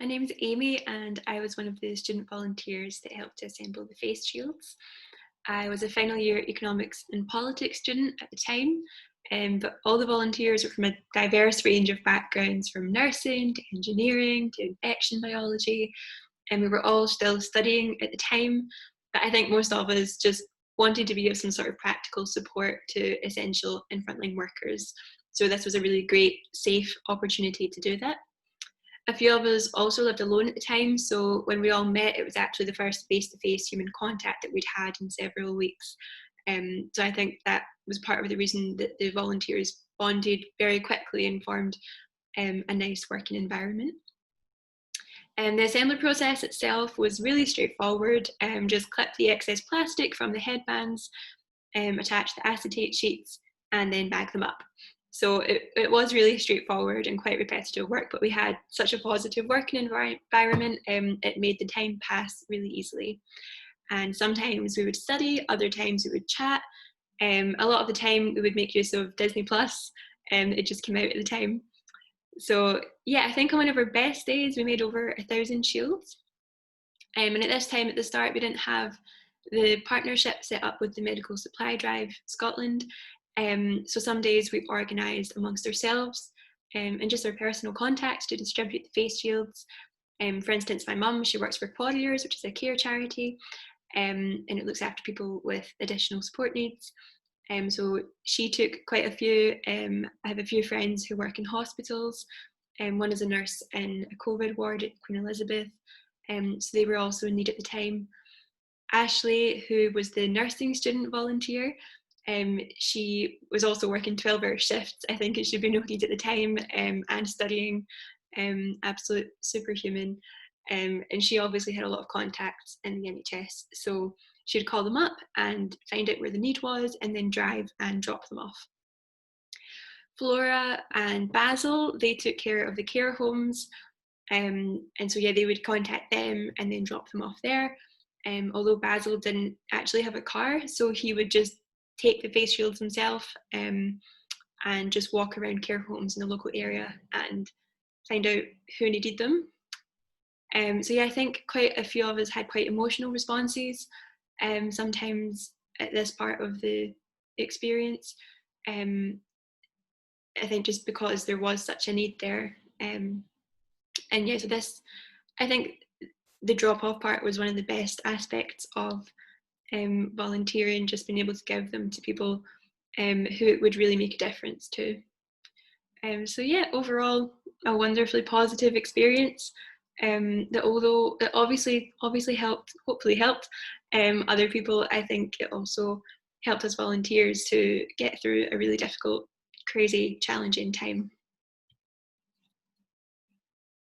My name is Amy, and I was one of the student volunteers that helped to assemble the face shields. I was a final year economics and politics student at the time, but all the volunteers were from a diverse range of backgrounds, from nursing to engineering to infection biology, and we were all still studying at the time. But I think most of us just wanted to be of some sort of practical support to essential and frontline workers. So this was a really great, safe opportunity to do that. A few of us also lived alone at the time, so when we all met, it was actually the first face-to-face human contact that we'd had in several weeks. So I think that was part of the reason that the volunteers bonded very quickly and formed a nice working environment. And the assembly process itself was really straightforward. Just clip the excess plastic from the headbands, attach the acetate sheets, and then bag them up. So it was really straightforward and quite repetitive work, but we had such a positive working environment, it made the time pass really easily. And sometimes we would study, other times we would chat. A lot of the time we would make use of Disney Plus, it just came out at the time. So yeah, I think on one of our best days we made over 1,000 shields. And at this time at the start we didn't have the partnership set up with the Medical Supply Drive Scotland. So some days we organised amongst ourselves and just our personal contacts to distribute the face shields. For instance, my mum, she works for Quadriers, which is a care charity, and it looks after people with additional support needs. So she took quite a few. I have a few friends who work in hospitals. One is a nurse in a COVID ward at Queen Elizabeth. So they were also in need at the time. Ashley, who was the nursing student volunteer, she was also working 12-hour shifts, I think it should be noted at the time, and studying, absolute superhuman. And she obviously had a lot of contacts in the NHS, so she'd call them up and find out where the need was and then drive and drop them off. Flora and Basil, they took care of the care homes, and so yeah, they would contact them and then drop them off there. Although Basil didn't actually have a car, so he would just take the face shields himself and just walk around care homes in the local area and find out who needed them. So yeah, I think quite a few of us had quite emotional responses sometimes at this part of the experience. I think just because there was such a need there. And yeah, so this, I think the drop-off part was one of the best aspects of volunteering, just being able to give them to people who it would really make a difference to. So yeah, overall, a wonderfully positive experience. That although it obviously helped, hopefully helped other people, I think it also helped us volunteers to get through a really difficult, crazy, challenging time.